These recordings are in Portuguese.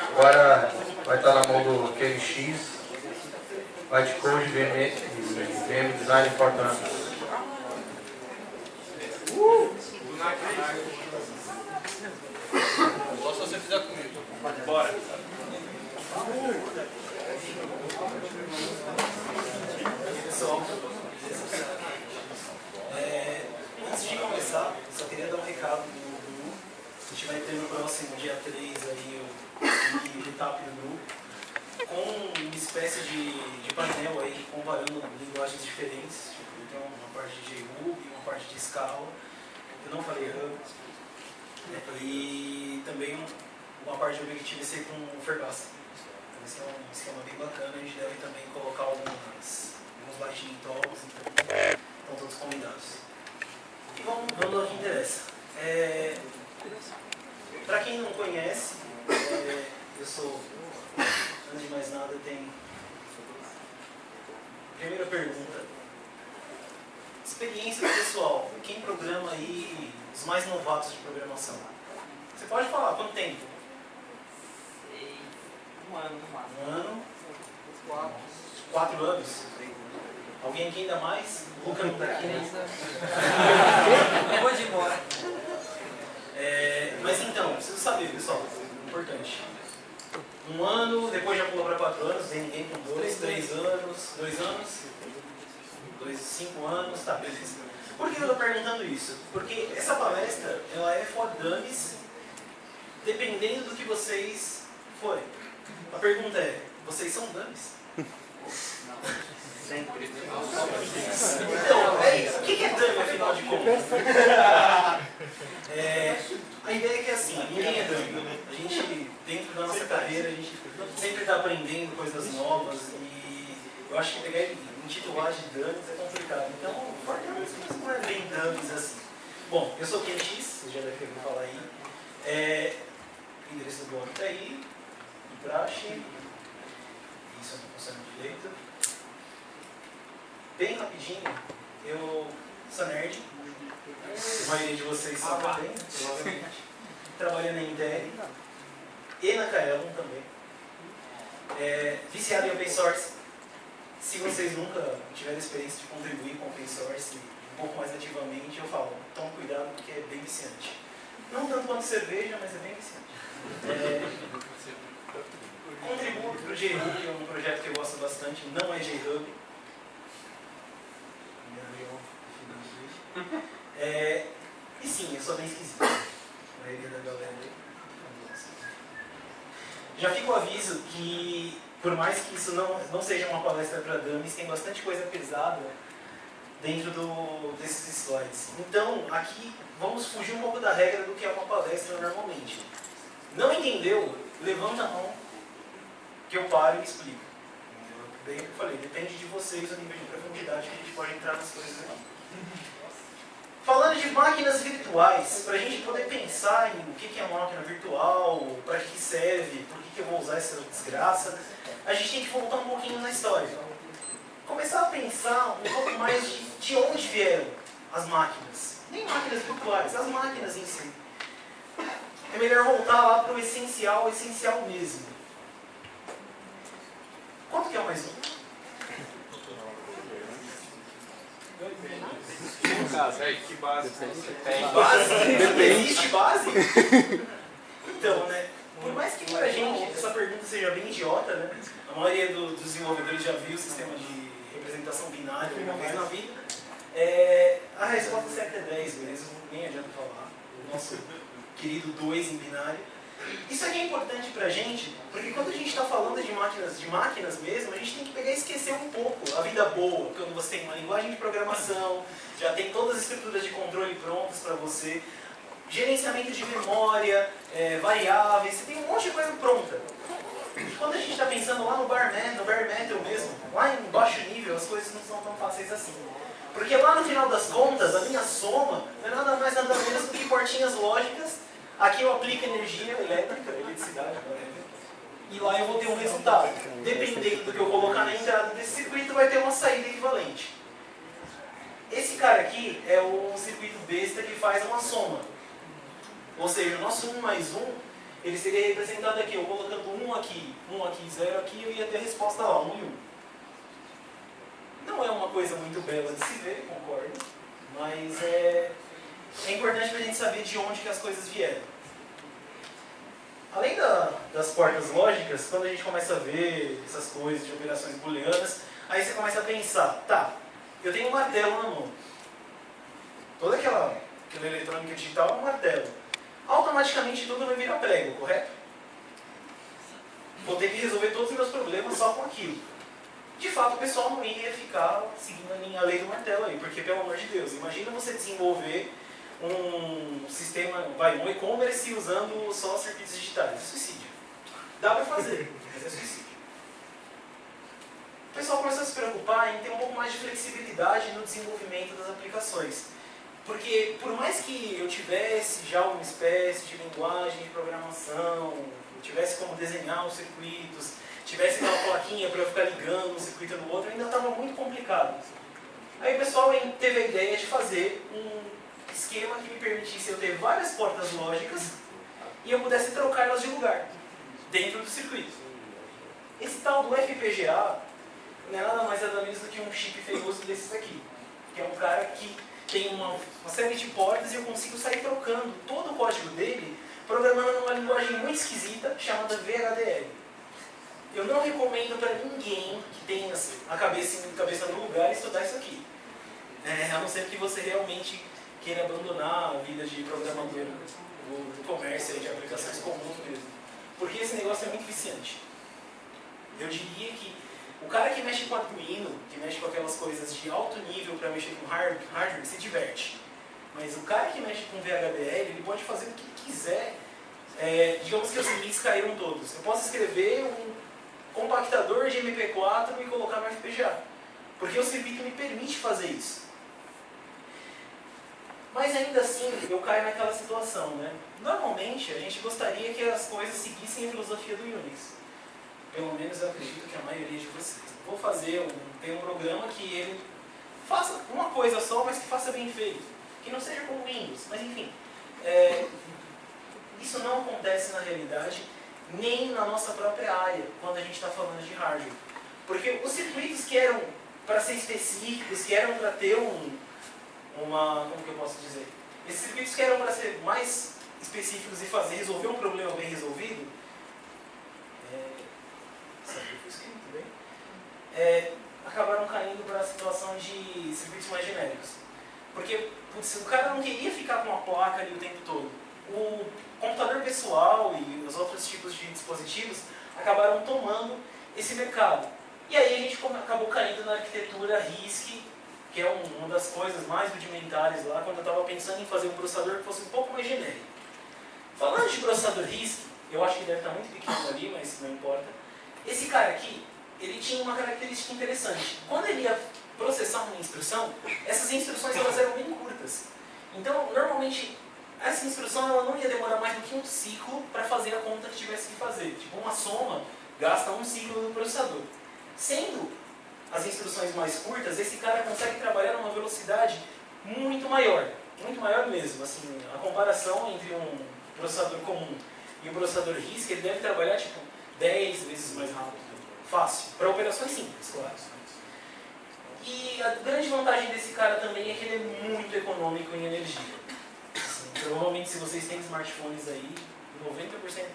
Agora vai estar na mão do QNX, Byte Code, VM Design for Dummies. Só se você fizer comigo. Bora. Pessoal, antes de começar, só queria dar um recado do GNU. A gente vai ter no próximo dia 3 aí o meetup do GNU, com uma espécie de painel aí comparando linguagens diferentes. Então, uma parte de JRuby, uma parte de Scala. Eu não falei Ruby. E também uma parte de Objective-C com o Vergassa. Então, esse é um esquema bem bacana. A gente deve também colocar alguns lightning talks, então estão todos convidados. E vamos ao que interessa. Para quem não conhece, eu sou, antes de mais nada, tem. Primeira pergunta. Experiência pessoal. Quem programa aí os mais novatos de programação? Você pode falar, quanto tempo? Um ano no máximo. Um ano? 4 anos? Alguém aqui ainda mais? O Luca não está aqui, né? Acabou de ir embora. Mas então, preciso saber, pessoal, importante. 1 ano, depois já pula para 4 anos, tem ninguém com 2, 3 anos, 2 anos, 5 anos, tá, beleza. Por que eu estou perguntando isso? Porque essa palestra, ela é for dummies, dependendo do que vocês forem. A pergunta é, vocês são dummies? Sempre. Então, o que é dummy, afinal de contas? A ideia é que assim, ninguém é dummy. A gente, dentro da nossa carreira, a gente sempre está aprendendo coisas novas e eu acho que pegar e intitular de dummies é complicado. Então, for dummies não é bem dummies assim. Bom, eu sou o QNX, vocês já devem ouvir falar aí. O endereço do blog está aí, do praxe. Isso não funciona direito. Bem rapidinho, eu sou nerd, a maioria de vocês são também, provavelmente. Trabalhei na Intel e na Kaelon também. Viciado em open source. Se vocês nunca tiveram experiência de contribuir com open source um pouco mais ativamente, eu falo, tome cuidado porque é bem viciante. Não tanto quanto cerveja, mas é bem viciante. Contribuo para o JRuby, é um projeto que eu gosto bastante, não é JRuby. E sim, eu sou bem esquisito. A maioria da galera aí. Já fica o aviso que, por mais que isso não seja uma palestra para dummies, tem bastante coisa pesada dentro desses slides. Então, aqui, vamos fugir um pouco da regra do que é uma palestra normalmente. Não entendeu? Levanta a mão que eu paro e explico. Bem, eu falei, depende de vocês o nível de profundidade que a gente pode entrar nas coisas aqui. Falando de máquinas virtuais, para a gente poder pensar em o que é uma máquina virtual, para que serve, por que eu vou usar essa desgraça, a gente tem que voltar um pouquinho na história. Começar a pensar um pouco mais de onde vieram as máquinas. Nem máquinas virtuais, as máquinas em si. É melhor voltar lá para o essencial mesmo. Quanto que é o mais um? Que base você tem? Base? Existe base? Então, né? Por mais que pra gente essa pergunta seja bem idiota, né? A maioria dos desenvolvedores já viu o sistema de representação binária uma vez na vida. A resposta certa é 10 mesmo, nem adianta falar. O nosso querido 2 em binário. Isso aqui é importante pra gente, porque quando a gente está falando de máquinas mesmo, a gente tem que pegar e esquecer um pouco a vida boa, quando você tem uma linguagem de programação, já tem todas as estruturas de controle prontas para você, gerenciamento de memória, variáveis, você tem um monte de coisa pronta. E quando a gente está pensando lá no bare metal mesmo, lá em baixo nível, as coisas não são tão fáceis assim. Porque lá no final das contas, a minha soma não é nada mais nada menos do que portinhas lógicas. Aqui eu aplico energia elétrica, eletricidade, e lá eu vou ter um resultado. Dependendo do que eu colocar na entrada desse circuito, vai ter uma saída equivalente. Esse cara aqui é o circuito besta que faz uma soma. Ou seja, o nosso 1 mais 1, ele seria representado aqui, eu colocando 1 aqui, 0 aqui, eu ia ter a resposta lá, 1 e 1. Não é uma coisa muito bela de se ver, concordo, mas é importante para a gente saber de onde que as coisas vieram. Além das portas lógicas, quando a gente começa a ver essas coisas de operações booleanas, aí você começa a pensar, tá, eu tenho um martelo na mão. Toda aquela eletrônica digital é um martelo. Automaticamente tudo vai virar prego, correto? Vou ter que resolver todos os meus problemas só com aquilo. De fato, o pessoal não ia ficar seguindo a lei do martelo aí, porque, pelo amor de Deus, imagina você desenvolver um sistema, um e-commerce usando só circuitos digitais. É suicídio. Dá pra fazer, mas é suicídio. O pessoal começou a se preocupar em ter um pouco mais de flexibilidade no desenvolvimento das aplicações. Porque, por mais que eu tivesse já uma espécie de linguagem de programação, eu tivesse como desenhar os circuitos, tivesse uma plaquinha para eu ficar ligando um circuito no outro, ainda estava muito complicado. Aí o pessoal teve a ideia de fazer um esquema que me permitisse eu ter várias portas lógicas e eu pudesse trocá-las de lugar dentro do circuito. Esse tal do FPGA não é nada mais nada menos do que um chip feioso desses aqui, que é um cara que tem uma série de portas e eu consigo sair trocando todo o código dele, programando numa linguagem muito esquisita chamada VHDL. Eu não recomendo para ninguém que tenha a cabeça no lugar estudar isso aqui. A não ser que você realmente queira abandonar a vida de programador do comércio e de aplicações comuns mesmo. Porque esse negócio é muito viciante. Eu diria que o cara que mexe com Arduino, que mexe com aquelas coisas de alto nível para mexer com hardware, se diverte. Mas o cara que mexe com VHDL, ele pode fazer o que quiser. Digamos que os limites caíram todos. Eu posso escrever um compactador de MP4 e colocar no FPGA. Porque o circuito me permite fazer isso. Mas ainda assim, eu caio naquela situação, né? Normalmente, a gente gostaria que as coisas seguissem a filosofia do Unix. Pelo menos eu acredito que a maioria de vocês. Vou fazer tem um programa que ele faça uma coisa só, mas que faça bem feito. Que não seja como Windows, mas enfim. Isso não acontece na realidade, nem na nossa própria área, quando a gente está falando de hardware. Porque os circuitos que eram para ser específicos, que eram para ter como que eu posso dizer? Esses circuitos que eram para ser mais específicos e resolver um problema bem resolvido, acabaram caindo para a situação de circuitos mais genéricos. Porque o cara não queria ficar com a placa ali o tempo todo. O computador pessoal e os outros tipos de dispositivos acabaram tomando esse mercado. E aí a gente acabou caindo na arquitetura RISC, que é uma das coisas mais rudimentares lá, quando eu estava pensando em fazer um processador que fosse um pouco mais genérico. Falando de processador RISC, eu acho que deve estar muito pequeno ali, mas não importa. Esse cara aqui, ele tinha uma característica interessante. Quando ele ia processar uma instrução, essas instruções elas eram bem curtas. Então, normalmente, essa instrução ela não ia demorar mais do que um ciclo para fazer a conta que tivesse que fazer. Tipo, uma soma gasta um ciclo do processador. Sendo as instruções mais curtas, esse cara consegue trabalhar numa velocidade muito maior mesmo. Assim, a comparação entre um processador comum e um processador RISC, ele deve trabalhar tipo 10 vezes mais rápido. Fácil. Para operações simples, claro. E a grande vantagem desse cara também é que ele é muito econômico em energia. Assim, provavelmente se vocês têm smartphones aí, 90%,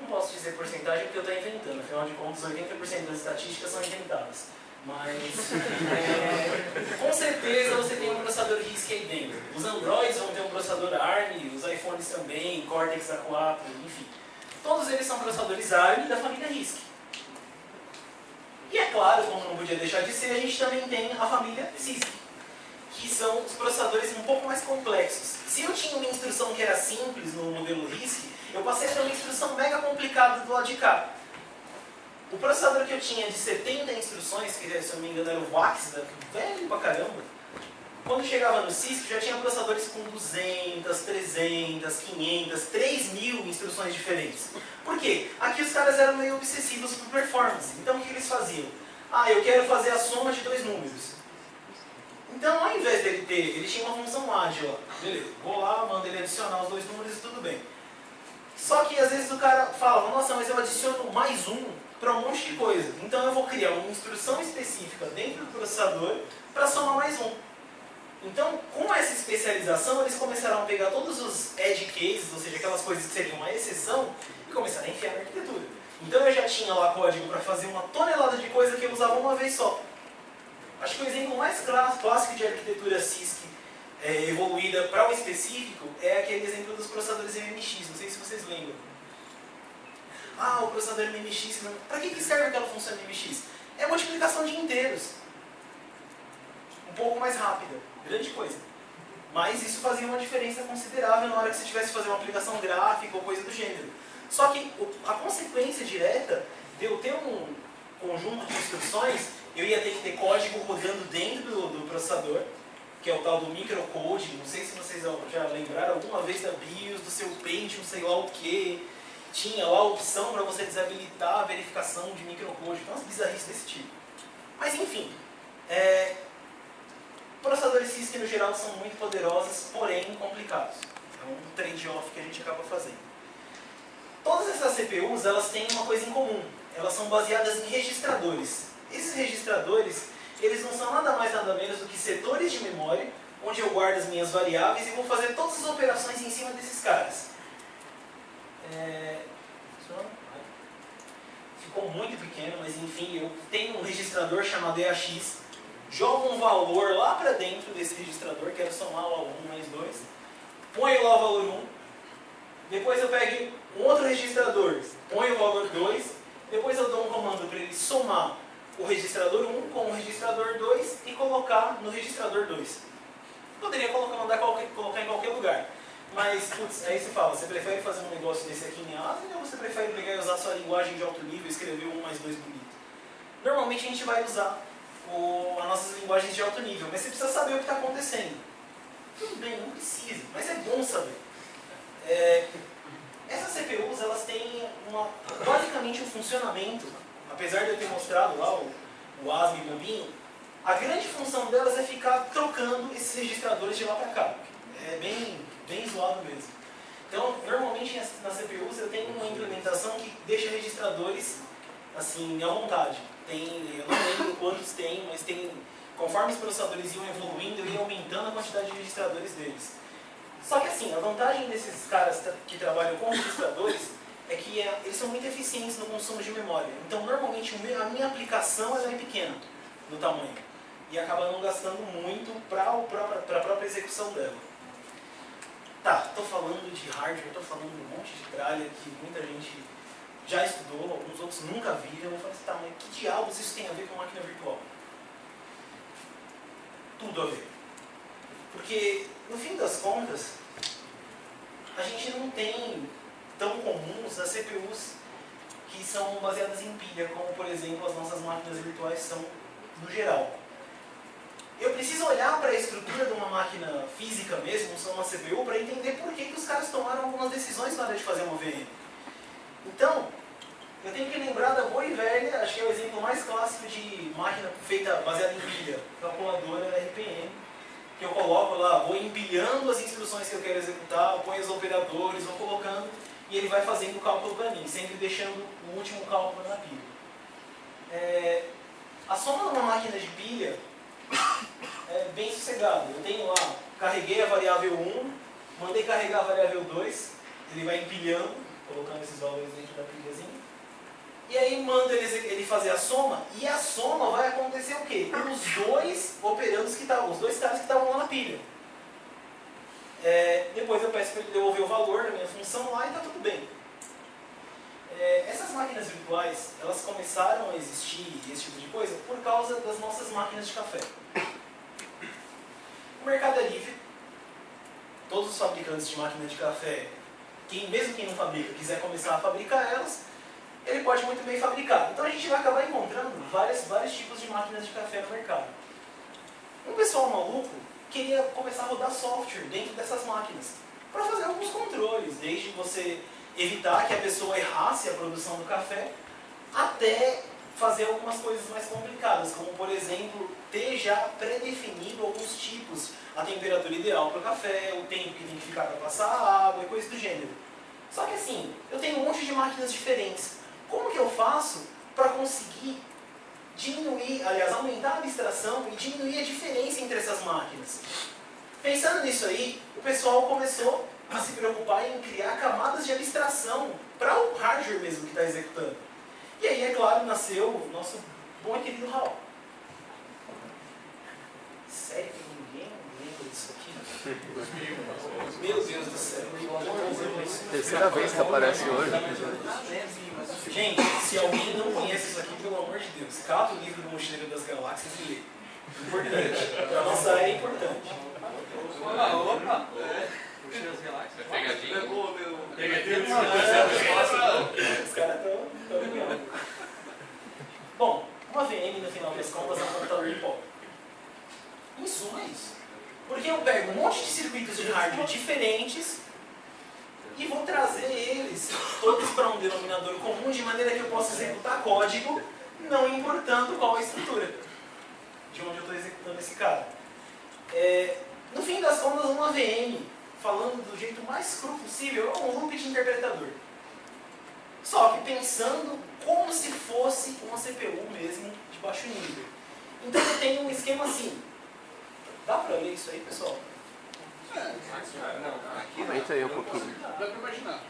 não posso dizer porcentagem porque eu estou inventando, afinal de contas 80% das estatísticas são inventadas. Mas com certeza você tem um processador RISC aí dentro. Os Androids vão ter um processador ARM, os iPhones também, Cortex A4, enfim. Todos eles são processadores ARM da família RISC. E é claro, como não podia deixar de ser, a gente também tem a família CISC, que são os processadores um pouco mais complexos. Se eu tinha uma instrução que era simples no modelo RISC, eu passei a ter uma instrução mega complicada do lado de cá. O processador que eu tinha de 70 instruções, que se eu não me engano era o VAX, velho pra caramba, quando chegava no CISC já tinha processadores com 200, 300, 500, 3.000 instruções diferentes. Por quê? Aqui os caras eram meio obsessivos por performance. Então o que eles faziam? Eu quero fazer a soma de 2 números. Então ao invés ele tinha uma função add, ó. Beleza, vou lá, mando ele adicionar os 2 números e tudo bem. Só que às vezes o cara fala, nossa, mas eu adiciono mais um para um monte de coisa. Então eu vou criar uma instrução específica dentro do processador para somar mais um. Então, com essa especialização, eles começaram a pegar todos os edge cases, ou seja, aquelas coisas que seriam uma exceção, e começaram a enfiar na arquitetura. Então eu já tinha lá código para fazer uma tonelada de coisa que eu usava uma vez só. Acho que o exemplo mais clássico de arquitetura CISC evoluída para o específico é aquele exemplo dos processadores MMX, não sei se vocês lembram. Ah, o processador MMX, para que serve aquela função MMX? É multiplicação de inteiros. Um pouco mais rápida, grande coisa. Mas isso fazia uma diferença considerável na hora que você tivesse que fazer uma aplicação gráfica ou coisa do gênero. Só que a consequência direta de eu ter um conjunto de instruções, eu ia ter que ter código rodando dentro do processador, que é o tal do microcode. Não sei se vocês já lembraram alguma vez da BIOS, do seu Pentium, sei lá o que. Tinha lá a opção para você desabilitar a verificação de microcode. Então, umas bizarrices desse tipo. Mas enfim, processadores CISC no geral são muito poderosos, porém complicados. É um trade-off que a gente acaba fazendo. Todas essas CPUs, elas têm uma coisa em comum. Elas são baseadas em registradores. Esses registradores, eles não são nada mais nada menos do que setores de memória, onde eu guardo as minhas variáveis e vou fazer todas as operações em cima desses caras. Ficou muito pequeno, mas enfim, eu tenho um registrador chamado EAX, jogo um valor lá para dentro desse registrador, quero somar lá 1 mais 2, ponho lá o valor 1, depois eu pego um outro registrador, ponho o valor 2, depois eu dou um comando para ele somar o registrador 1 com o registrador 2 e colocar no registrador 2. Poderia colocar em qualquer lugar. Mas, putz, aí você fala, você prefere fazer um negócio desse aqui em ASM ou você prefere pegar e usar sua linguagem de alto nível e escrever 1 mais 2 bonito? Normalmente a gente vai usar as nossas linguagens de alto nível, mas você precisa saber o que está acontecendo. Tudo bem, não precisa, mas é bom saber. Essas CPUs, elas têm basicamente um funcionamento, apesar de eu ter mostrado lá o ASM e bobinho, a grande função delas é ficar trocando esses registradores de lá para cá. É bem zoado mesmo. Então, normalmente nas CPUs eu tenho uma implementação que deixa registradores assim, à vontade. Eu não lembro quantos tem, mas conforme os processadores iam evoluindo, eu ia aumentando a quantidade de registradores deles. Só que assim, a vantagem desses caras que trabalham com registradores é que eles são muito eficientes no consumo de memória. Então, normalmente, a minha aplicação ela é pequena no tamanho. E acaba não gastando muito para a própria execução dela. Tá, estou falando de hardware, estou falando de um monte de tralha que muita gente já estudou, alguns outros nunca viram. Eu vou falar assim, tá, mas que diabos isso tem a ver com máquina virtual? Tudo a ver. Porque, no fim das contas, a gente não tem tão comuns as CPUs que são baseadas em pilha, como, por exemplo, as nossas máquinas virtuais são no geral. Eu preciso olhar para a estrutura de uma máquina física mesmo, só uma CPU, para entender por que os caras tomaram algumas decisões na hora de fazer uma VM. Então, eu tenho que lembrar da boa e velha, acho que é o exemplo mais clássico de máquina feita baseada em pilha, calculadora RPM, que eu coloco lá, vou empilhando as instruções que eu quero executar, eu ponho os operadores, vou colocando, e ele vai fazendo o cálculo para mim, sempre deixando o último cálculo na pilha. A soma de uma máquina de pilha é bem sossegado. Eu tenho lá, carreguei a variável 1, mandei carregar a variável 2, ele vai empilhando, colocando esses valores dentro da pilhazinha. E aí mando ele fazer a soma, e a soma vai acontecer o quê? Os dois operandos os dois caras que estavam lá na pilha. Depois eu peço para ele devolver o valor da minha função lá e está tudo bem. Essas máquinas virtuais, elas começaram a existir, esse tipo de coisa, por causa das nossas máquinas de café. O mercado é livre, todos os fabricantes de máquinas de café, mesmo quem não fabrica, quiser começar a fabricar elas, ele pode muito bem fabricar. Então a gente vai acabar encontrando vários tipos de máquinas de café no mercado. Um pessoal maluco queria começar a rodar software dentro dessas máquinas, para fazer alguns controles, desde você evitar que a pessoa errasse a produção do café, até fazer algumas coisas mais complicadas, como por exemplo, ter já pré-definido alguns tipos, a temperatura ideal para o café, o tempo que tem que ficar para passar a água e coisas do gênero. Só que assim, eu tenho um monte de máquinas diferentes. Como que eu faço para conseguir diminuir, aliás, aumentar a abstração e diminuir a diferença entre essas máquinas? Pensando nisso aí, o pessoal começou a se preocupar em criar camadas de abstração para o hardware mesmo que está executando. E aí, é claro, nasceu o nosso bom e querido HAL. Sério que ninguém lembra disso aqui? Meu Deus do céu. Terceira vez que aparece hoje. Gente, se alguém não conhece isso aqui, pelo amor de Deus, cata o livro do Mochileiro das Galáxias e lê. Importante. Para nossa área é importante. Opa! Mochileiro das Galáxias. Pegadinha. Os caras estão ligando. Bom, uma VM, no final das contas, é um computador de pó. Em suma, é isso. Porque eu pego um monte de circuitos de hardware diferentes e vou trazer eles todos para um denominador comum, de maneira que eu possa executar código, não importando qual a estrutura de onde eu estou executando esse cara. No fim das contas, uma VM, falando do jeito mais cru possível, é um loop de interpretador. Só que pensando como se fosse uma CPU mesmo, de baixo nível. Então eu tenho um esquema assim. Dá pra ler isso aí, pessoal? Aumenta aí um pouquinho. Dá pra imaginar.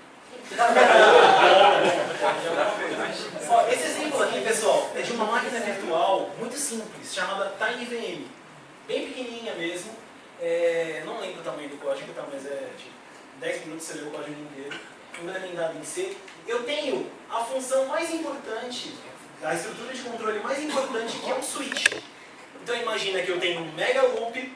Ó, esse exemplo aqui, pessoal, é de uma máquina virtual muito simples, chamada TinyVM. Bem pequenininha mesmo. Não lembro o tamanho do código, tá? Mas é tipo 10 minutos você lê o código inteiro. Implementado em C. Eu tenho a função mais importante, a estrutura de controle mais importante, que é um switch. Então imagina que eu tenho um mega loop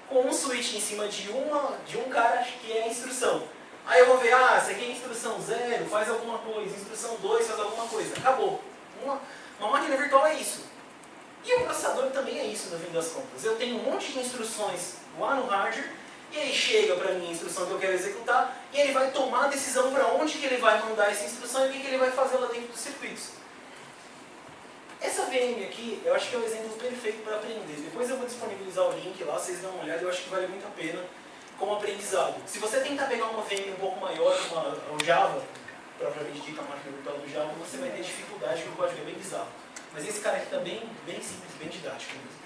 com um switch em cima de um cara que é a instrução. Aí eu vou ver, essa aqui é a instrução 0, faz alguma coisa, instrução 2 faz alguma coisa. Acabou. Uma máquina virtual é isso. E o processador também é isso, no fim das contas. Eu tenho um monte de instruções lá no hardware, e aí chega para mim a instrução que eu quero executar, e ele vai tomar a decisão para onde que ele vai mandar essa instrução e o que ele vai fazer lá dentro dos circuitos. Essa VM aqui, eu acho que é o exemplo perfeito para aprender. Depois eu vou disponibilizar o link lá, vocês dão uma olhada, eu acho que vale muito a pena como aprendizado. Se você tentar pegar uma VM um pouco maior, o Java, propriamente dita a máquina virtual do Java, você vai ter dificuldade, porque o código é bem bizarro. Mas esse cara aqui está bem simples, bem didático mesmo.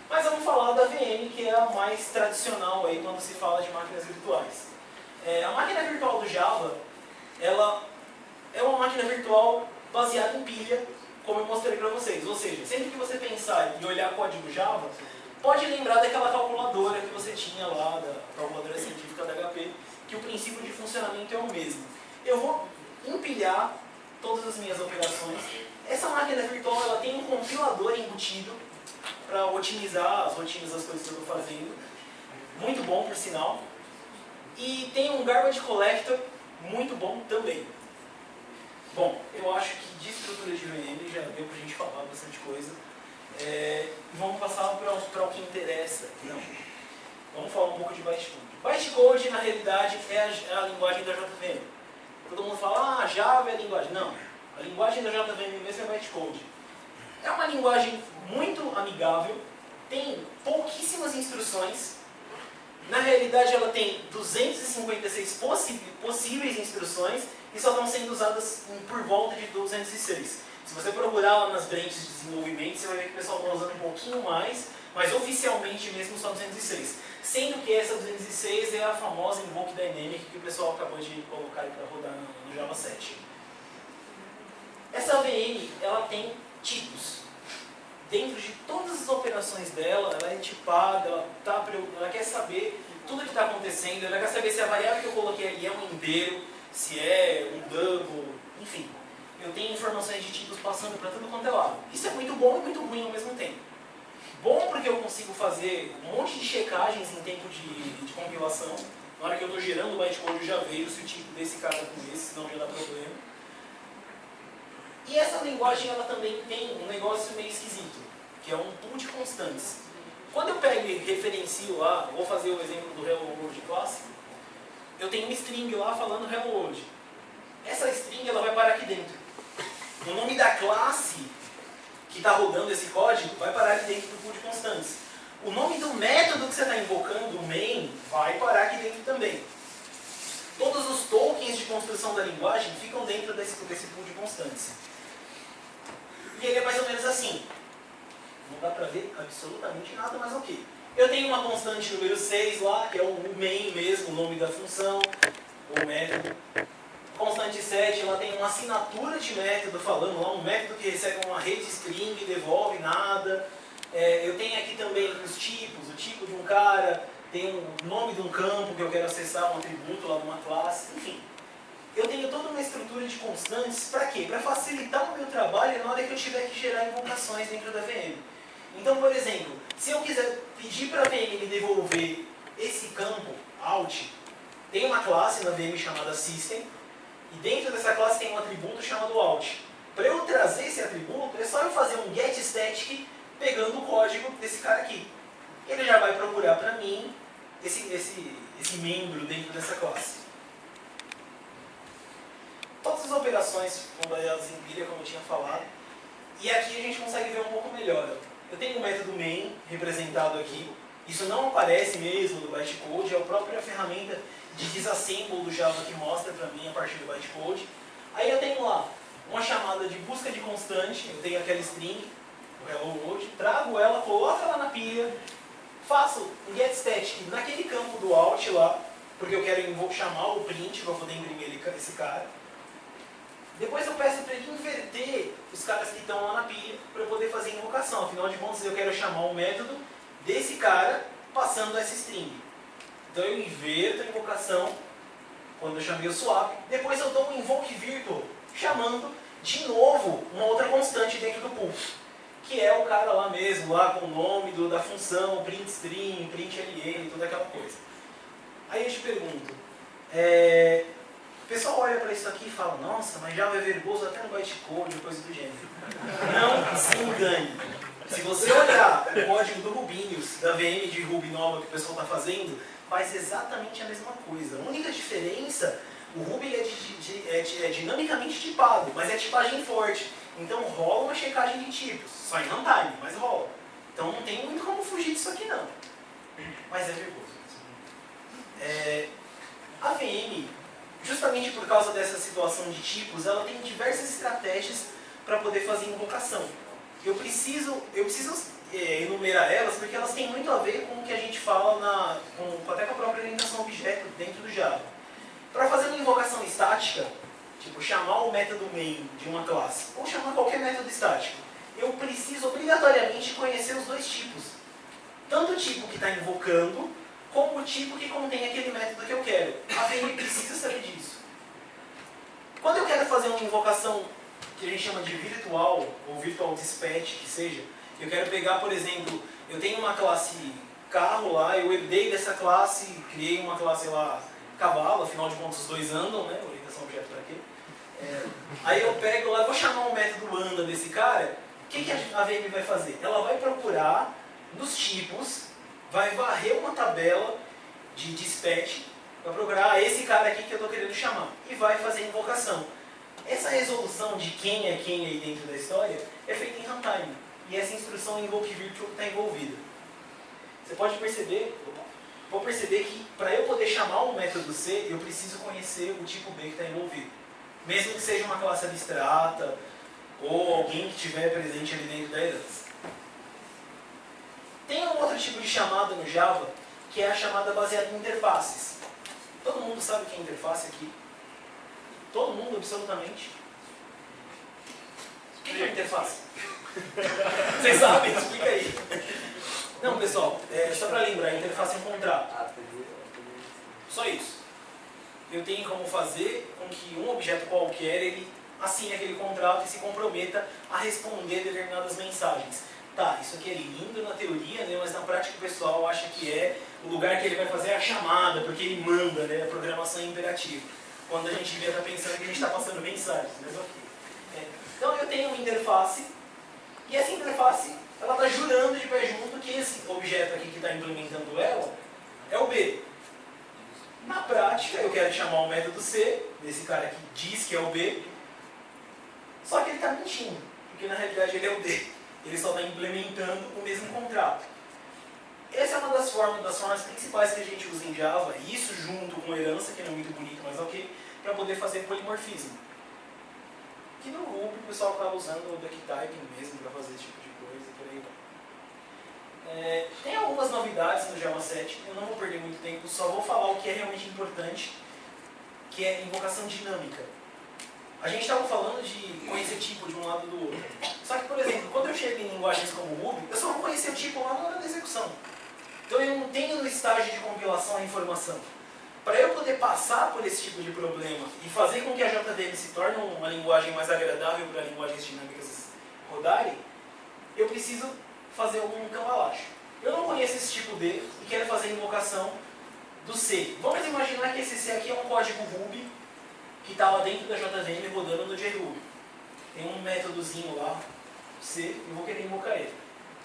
Mas vamos falar da VM, que é a mais tradicional aí quando se fala de máquinas virtuais. A máquina virtual do Java, ela é uma máquina virtual baseada em pilha, como eu mostrei para vocês. Ou seja, sempre que você pensar em olhar código Java, pode lembrar daquela calculadora que você tinha lá, da calculadora científica da HP, que o princípio de funcionamento é o mesmo. Eu vou empilhar todas as minhas operações. Essa máquina virtual ela tem um compilador embutido para otimizar as rotinas das coisas que eu estou fazendo. Muito bom, por sinal. E tem um garbage collector muito bom também. Bom, eu acho que de estrutura de VM já deu pra gente falar bastante coisa. Vamos passar para o que interessa. Não. Vamos falar um pouco de bytecode. Bytecode, na realidade, é a linguagem da JVM. Todo mundo fala, Java é a linguagem. Não. A linguagem da JVM mesmo é bytecode. É uma linguagem muito amigável, tem pouquíssimas instruções. Na realidade, ela tem 256 possíveis instruções e só estão sendo usadas por volta de 206. Se você procurar lá nas branches de desenvolvimento, você vai ver que o pessoal está usando um pouquinho mais, mas oficialmente mesmo só 206. Sendo que essa 206 é a famosa Invoke Dynamic que o pessoal acabou de colocar para rodar no Java 7. Essa VM, ela tem tipos. Dentro de todas as operações dela, ela é tipada, ela quer saber tudo o que está acontecendo, ela quer saber se a variável que eu coloquei ali é um inteiro, se é um double, enfim. Eu tenho informações de tipos passando para tudo quanto é lado. Isso é muito bom e muito ruim ao mesmo tempo. Bom porque eu consigo fazer um monte de checagens em tempo de compilação. Na hora que eu estou gerando o bytecode, eu já vejo se o tipo desse casa com esse, senão já dá problema. E essa linguagem ela também tem um negócio meio esquisito, que é um pool de constantes. Quando eu pego e referencio lá, vou fazer o exemplo do Hello World clássico, eu tenho uma string lá falando Hello World. Essa string ela vai parar aqui dentro. O nome da classe que está rodando esse código vai parar aqui dentro do pool de constantes. O nome do método que você está invocando, o main, vai parar aqui dentro também. Todos os tokens construção da linguagem ficam dentro desse pool de constantes. E ele é mais ou menos assim. Não dá para ver absolutamente nada, mas ok. Eu tenho uma constante número 6 lá, que é o main mesmo, o nome da função, ou método. Constante 7, lá tem uma assinatura de método falando lá, um método que recebe uma rede string e devolve nada. Eu tenho aqui também os tipos, o tipo de um cara, tem o nome de um campo que eu quero acessar, um atributo lá numa classe, enfim. Eu tenho toda uma estrutura de constantes, para quê? Para facilitar o meu trabalho na hora que eu tiver que gerar invocações dentro da VM. Então, por exemplo, se eu quiser pedir para a VM me devolver esse campo, out, tem uma classe na VM chamada system, e dentro dessa classe tem um atributo chamado out. Para eu trazer esse atributo, é só eu fazer um getStatic pegando o código desse cara aqui. Ele já vai procurar para mim esse membro dentro dessa classe. Todas as operações foram baseadas em pilha, como eu tinha falado. E aqui a gente consegue ver um pouco melhor. Eu tenho o método main representado aqui. Isso não aparece mesmo no bytecode, é a própria ferramenta de disassemble do Java que mostra para mim a partir do bytecode. Aí eu tenho lá uma chamada de busca de constante, eu tenho aquela string, o hello world, trago ela, coloco ela na pilha, faço um getStatic naquele campo do out lá, porque eu quero chamar o print para poder imprimir esse cara. Depois eu peço para ele inverter os caras que estão lá na pilha para eu poder fazer invocação. Afinal de contas, eu quero chamar um método desse cara passando essa string. Então eu inverto a invocação quando eu chamei o swap. Depois eu dou um invoke virtual chamando de novo uma outra constante dentro do pool, que é o cara lá mesmo, lá com o nome da função, print string, print len, toda aquela coisa. Aí eu te pergunto, o pessoal olha para isso aqui e fala, nossa, mas Java é verboso até no bytecode, coisa do gênero. Não se engane. Se você olhar o código do Rubinius, da VM de Ruby nova que o pessoal está fazendo, faz exatamente a mesma coisa. A única diferença, o Ruby é dinamicamente tipado, mas é tipagem forte. Então rola uma checagem de tipos, só em runtime, mas rola. Então não tem muito como fugir disso aqui não. Mas é verboso. A VM, justamente por causa dessa situação de tipos, ela tem diversas estratégias para poder fazer invocação. Eu preciso enumerar elas porque elas têm muito a ver com o que a gente fala até com a própria orientação a objeto dentro do Java. Para fazer uma invocação estática, tipo chamar o método main de uma classe, ou chamar qualquer método estático, eu preciso obrigatoriamente conhecer os dois tipos. Tanto o tipo que está invocando, como o tipo que contém aquele método que eu quero. A VM precisa saber disso. Quando eu quero fazer uma invocação que a gente chama de virtual, ou virtual dispatch, que seja, eu quero pegar, por exemplo, eu tenho uma classe carro lá, eu herdei dessa classe, criei uma classe lá cavalo, afinal de contas os dois andam, né? Orientação objeto para quê? Aí eu pego lá, vou chamar um método anda desse cara, o que a VM vai fazer? Ela vai procurar nos tipos, vai varrer uma tabela de dispatch, vai procurar esse cara aqui que eu estou querendo chamar, e vai fazer invocação. Essa resolução de quem é quem aí dentro da história é feita em runtime, e essa instrução invoke virtual está envolvida. Você pode perceber, vou perceber que para eu poder chamar um método C, eu preciso conhecer o tipo B que está envolvido. Mesmo que seja uma classe abstrata, ou alguém que estiver presente ali dentro da herança. Tem um outro tipo de chamada no Java, que é a chamada baseada em interfaces. Todo mundo sabe o que é interface aqui? Todo mundo, absolutamente? O que é interface? Vocês sabem? Explica aí. Não, pessoal, só para lembrar, interface é um contrato. Só isso. Eu tenho como fazer com que um objeto qualquer, ele assine aquele contrato e se comprometa a responder determinadas mensagens. Tá, isso aqui é lindo na teoria, né, mas na prática o pessoal acha que é o lugar que ele vai fazer a chamada, porque ele manda, né, a programação é imperativa. Quando a gente devia estar pensando que a gente está passando mensagens, mas ok. Então eu tenho uma interface, e essa interface ela está jurando de pé junto que esse objeto aqui que está implementando ela é o B. Na prática, eu quero chamar o método C, desse cara que diz que é o B, só que ele está mentindo, porque na realidade ele é o D. Ele só está implementando o mesmo contrato. essa é uma das formas principais que a gente usa em Java, e isso junto com herança, que não é muito bonito, mas ok, para poder fazer polimorfismo. Que no Ruby o pessoal acaba usando o ducktyping mesmo para fazer esse tipo de coisa e por aí vai. Tem algumas novidades no Java 7, eu não vou perder muito tempo, só vou falar o que é realmente importante, que é invocação dinâmica. A gente estava falando de conhecer tipo de um lado do outro. Só que, por exemplo, quando eu chego em linguagens como Ruby, eu só vou conhecer o tipo lá na hora da execução. Então eu não tenho no estágio de compilação a informação. Para eu poder passar por esse tipo de problema e fazer com que a JVM se torne uma linguagem mais agradável para linguagens dinâmicas rodarem, eu preciso fazer algum cambalacho. Eu não conheço esse tipo D e quero fazer a invocação do C. Vamos imaginar que esse C aqui é um código Ruby que está lá dentro da JVM rodando no JRuby. Tem um métodozinho lá, C, e vou querer invocar ele.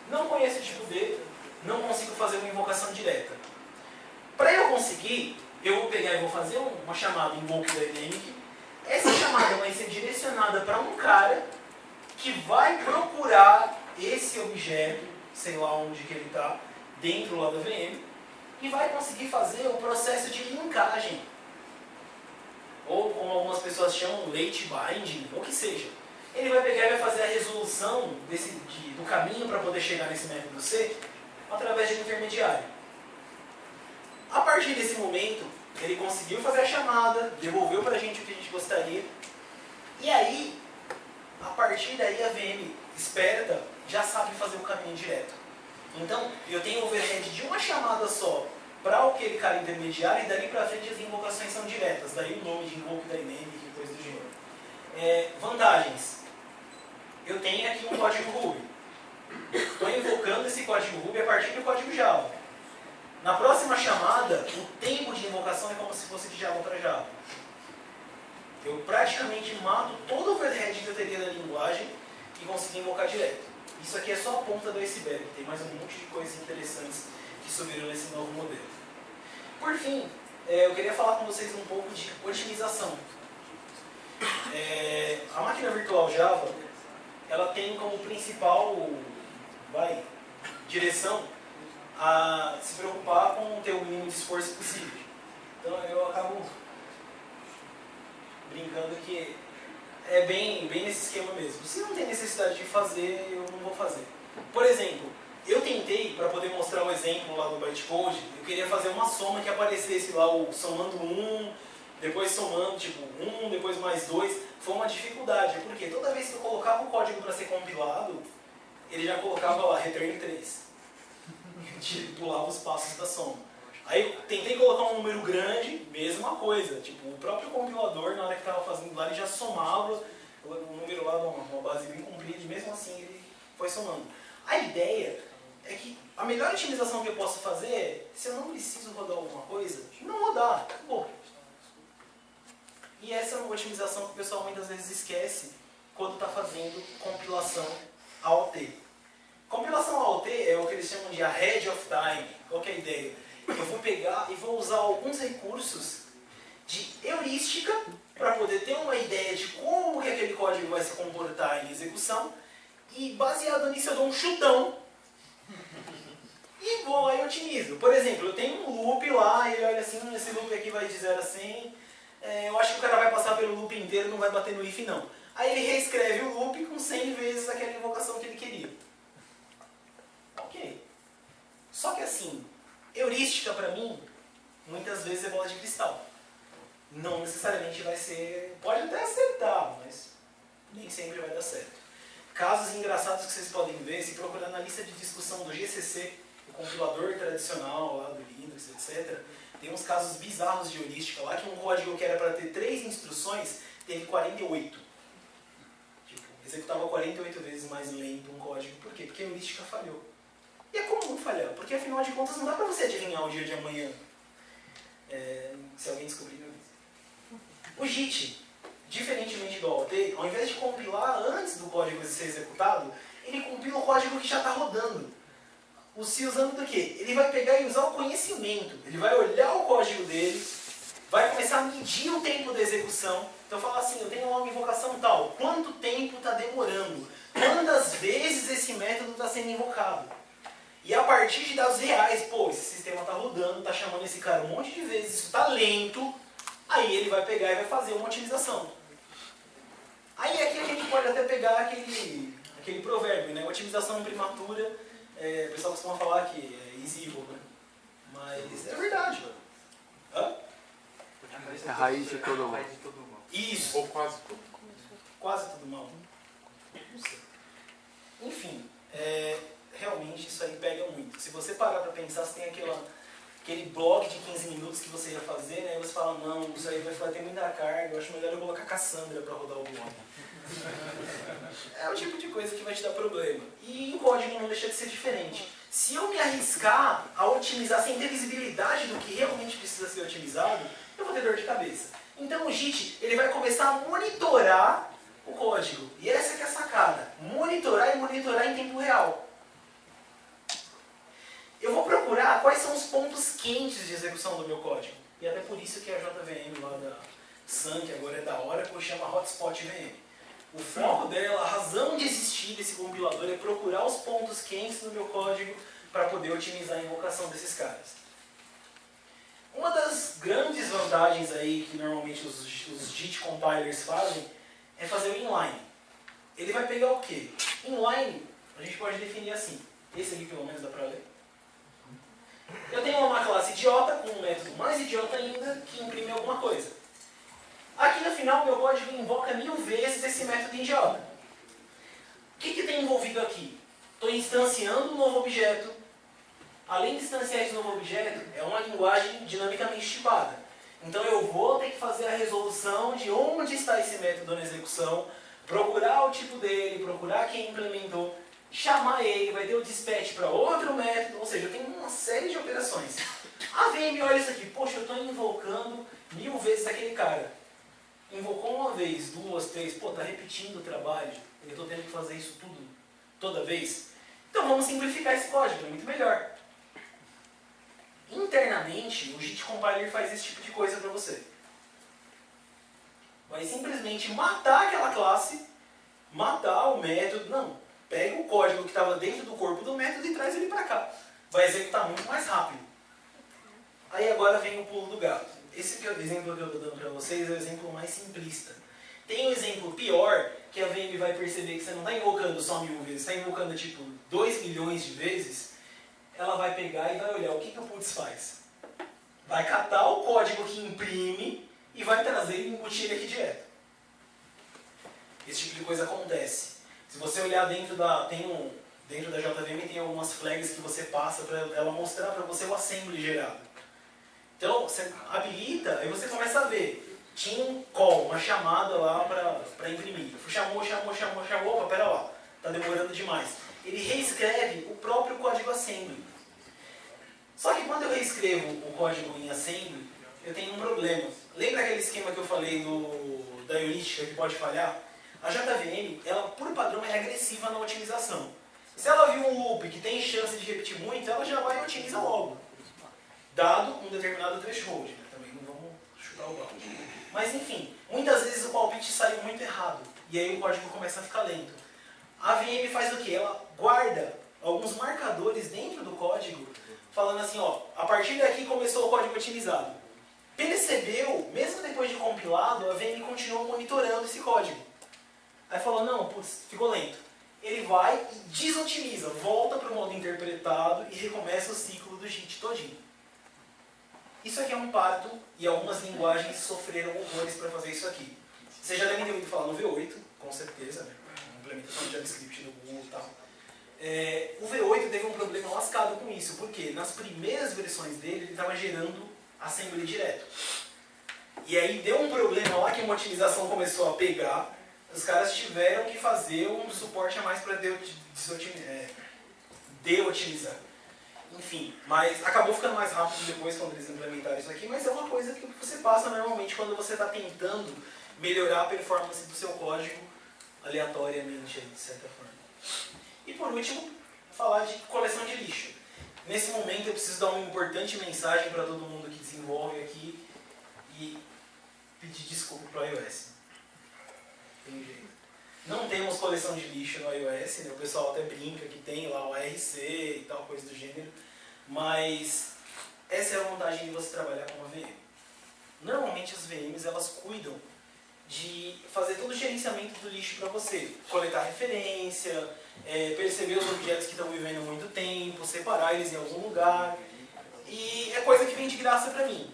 Não conheço o tipo D, não consigo fazer uma invocação direta. Para eu conseguir, eu vou pegar e vou fazer uma chamada invoke dynamic. Essa chamada vai ser direcionada para um cara que vai procurar esse objeto, sei lá onde que ele está, dentro lá da VM, e vai conseguir fazer o processo de linkagem. Ou como algumas pessoas chamam, late binding, ou que seja. Ele vai pegar e vai fazer a resolução do caminho para poder chegar nesse método C através de um intermediário. A partir desse momento, ele conseguiu fazer a chamada, devolveu para a gente o que a gente gostaria, e aí, a partir daí a VM esperta já sabe fazer o caminho direto. Então, eu tenho overhead de uma chamada só para aquele cara intermediário, e dali para frente as invocações são diretas, daí o nome de invoke dynamic e coisa do gênero. Vantagens. Eu tenho aqui um código Ruby. Estou invocando esse código Ruby a partir do código Java. Na próxima chamada, o tempo de invocação é como se fosse de Java para Java. Eu praticamente mato todo o overhead que eu teria da linguagem e consigo invocar direto. Isso aqui é só a ponta do iceberg, tem mais um monte de coisas interessantes que subiram nesse novo modelo. Por fim, eu queria falar com vocês um pouco de otimização. A máquina virtual Java, ela tem como principal direção a se preocupar com ter o mínimo de esforço possível. Então eu acabo brincando que é bem nesse esquema mesmo. Se não tem necessidade de fazer, eu não vou fazer. Por exemplo, eu tentei, para poder mostrar um exemplo lá do bytecode, eu queria fazer uma soma que aparecesse lá o somando 1, depois somando tipo 1, depois mais 2. Foi uma dificuldade, porque toda vez que eu colocava o código para ser compilado, ele já colocava lá return 3. Pulava os passos da soma. Aí eu tentei colocar um número grande, mesma coisa. Tipo, o próprio compilador, na hora que estava fazendo lá, ele já somava o número lá de uma base bem comprida, e mesmo assim ele foi somando. A ideia é que a melhor otimização que eu posso fazer é, se eu não preciso rodar alguma coisa, não rodar, acabou. E essa é uma otimização que o pessoal muitas vezes esquece quando está fazendo compilação AOT. Compilação AOT é o que eles chamam de ahead of time. Qual que é a ideia? Eu vou pegar e vou usar alguns recursos de heurística para poder ter uma ideia de como que aquele código vai se comportar em execução, e baseado nisso eu dou um chutão e vou lá e otimizo. Por exemplo, eu tenho um loop lá, ele olha assim, esse loop aqui vai de 0 a 100, eu acho que o cara vai passar pelo loop inteiro, não vai bater no if não. Aí ele reescreve o loop com 100 vezes aquela invocação que ele queria. Ok. Só que assim, heurística para mim, muitas vezes é bola de cristal. Não necessariamente vai ser... Pode até acertar, mas nem sempre vai dar certo. Casos engraçados que vocês podem ver, se procurar na lista de discussão do GCC, o compilador tradicional lá do Linux, etc., tem uns casos bizarros de heurística lá, que um código que era para ter 3 instruções, teve 48. Tipo, executava 48 vezes mais lento um código. Por quê? Porque a heurística falhou. E é comum falhar, porque afinal de contas não dá para você adivinhar o dia de amanhã. Se alguém descobrir, meu Deus. O JIT, diferentemente do AOT, ao invés de compilar antes do código ser executado, ele compila o código que já está rodando. O C usando do quê? Ele vai pegar e usar o conhecimento. Ele vai olhar o código dele, vai começar a medir o tempo da execução. Então fala assim, eu tenho uma invocação tal, quanto tempo está demorando? Quantas vezes esse método está sendo invocado? E a partir de dados reais, pô, esse sistema está rodando, está chamando esse cara um monte de vezes, isso está lento, aí ele vai pegar e vai fazer uma otimização. Aí aqui a gente pode até pegar aquele provérbio, né? Otimização prematura, o pessoal costuma falar que é easy evil, né? Mas é verdade. Hã? É a raiz de todo mal. Isso. Ou quase tudo. Quase tudo mal. Não sei. Enfim, realmente isso aí pega muito. Se você parar para pensar, você tem aquele bloco de 15 minutos que você ia fazer, né? E você fala, não, isso aí vai ter muita carga, eu acho melhor eu colocar a Cassandra para rodar o blog. É o tipo de coisa que vai te dar problema. E o código não deixa de ser diferente. Se eu me arriscar a otimizar sem ter visibilidade do que realmente precisa ser otimizado, eu vou ter dor de cabeça. Então o JIT, ele vai começar a monitorar o código. E essa que é a sacada. Monitorar e monitorar em tempo real. Eu vou procurar quais são os pontos quentes de execução do meu código. E até por isso que a JVM lá da Sun, que agora é da Oracle, chama Hotspot VM. O foco dela, a razão de existir desse compilador é procurar os pontos quentes no meu código para poder otimizar a invocação desses caras. Uma das grandes vantagens aí que normalmente os JIT compilers fazem é fazer o inline. Ele vai pegar o quê? Inline, a gente pode definir assim. Esse aqui pelo menos dá para ler. Eu tenho uma classe idiota com um método mais idiota ainda que imprime alguma coisa. Aqui no final meu código invoca 1000 vezes esse método idiota. O que tem envolvido aqui? Estou instanciando um novo objeto. Além de instanciar esse novo objeto, é uma linguagem dinamicamente tipada. Então eu vou ter que fazer a resolução de onde está esse método na execução, procurar o tipo dele, procurar quem implementou, chamar ele, vai ter o dispatch para outro método, ou seja, eu tenho uma série de operações. A VM olha isso aqui, poxa, eu estou invocando 1000 vezes aquele cara. Invocou uma vez, 2, 3, pô, está repetindo o trabalho, eu estou tendo que fazer isso tudo, toda vez. Então vamos simplificar esse código, é muito melhor. Internamente, o JIT Compiler faz esse tipo de coisa para você. Vai simplesmente matar aquela classe, matar o método, não, pega o código que estava dentro do corpo do método e traz ele para cá. Vai executar muito mais rápido. Aí agora vem o pulo do gato. Esse exemplo que eu estou dando para vocês é o exemplo mais simplista. Tem um exemplo pior, que a VM vai perceber que você não está invocando só 1000 vezes, está invocando tipo 2 milhões de vezes. Ela vai pegar e vai olhar o que o putz faz. Vai catar o código que imprime e vai trazer e embutir ele aqui direto. Esse tipo de coisa acontece. Se você olhar dentro da JVM tem algumas flags que você passa para ela mostrar para você o assembly gerado. Então você habilita e você começa a ver. Tinha um call, uma chamada lá para imprimir. Chamou, opa, pera lá, está demorando demais. Ele reescreve o próprio código assembly. Só que quando eu reescrevo o código em assembly, eu tenho um problema. Lembra aquele esquema que eu falei da heurística que pode falhar? A JVM, ela por padrão é agressiva na otimização. Se ela viu um loop que tem chance de repetir muito, ela já vai e otimiza logo. Dado um determinado threshold, né? Também não vamos chutar o balde. Mas enfim, muitas vezes o palpite saiu muito errado. E aí o código começa a ficar lento. A VM faz o quê? Ela guarda alguns marcadores dentro do código, falando assim, ó, a partir daqui começou o código otimizado. Percebeu, mesmo depois de compilado, a VM continuou monitorando esse código. Aí falou, não, putz, ficou lento. Ele vai e desotimiza, volta para o modo interpretado e recomeça o ciclo do JIT todinho. Isso aqui é um parto e algumas linguagens sofreram horrores para fazer isso aqui. Vocês já devem ter ouvido falar no V8, com certeza, né? Implementação de JavaScript no Google e tal. O V8 teve um problema lascado com isso, porque nas primeiras versões dele, ele estava gerando assembly direto. E aí deu um problema lá que uma otimização começou a pegar, os caras tiveram que fazer um suporte a mais para de-otimizar. Enfim, mas acabou ficando mais rápido depois quando eles implementaram isso aqui, mas é uma coisa que você passa normalmente quando você está tentando melhorar a performance do seu código aleatoriamente, de certa forma. E por último, falar de coleção de lixo. Nesse momento eu preciso dar uma importante mensagem para todo mundo que desenvolve aqui e pedir desculpa para o iOS. Tem jeito. Não temos coleção de lixo no iOS, né? O pessoal até brinca que tem lá o ARC e tal, coisa do gênero. Mas essa é a vantagem de você trabalhar com uma VM. Normalmente as VMs elas cuidam de fazer todo o gerenciamento do lixo para você. Coletar referência, perceber os objetos que estão vivendo muito tempo, separar eles em algum lugar. E é coisa que vem de graça para mim.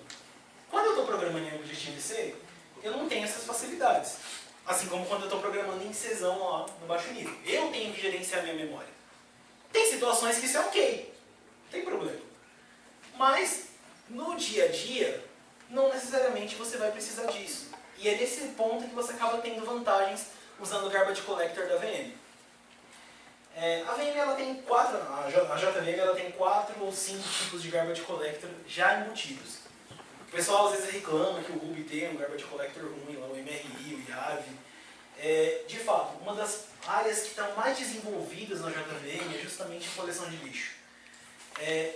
Quando eu estou programando em Objective-C, eu não tenho essas facilidades. Assim como quando eu estou programando em Czão lá no baixo nível. Eu tenho que gerenciar minha memória. Tem situações que isso é ok, não tem problema. Mas no dia a dia, não necessariamente você vai precisar disso. E é nesse ponto que você acaba tendo vantagens usando o Garbage Collector da VM. A VM ela tem a JVM ela tem 4 ou 5 tipos de Garbage Collector já embutidos. O pessoal às vezes reclama que o Ruby tem um Garbage Collector ruim, lá, o MRI, o YAV. De fato, uma das áreas que estão mais desenvolvidas na JVM é justamente a coleção de lixo.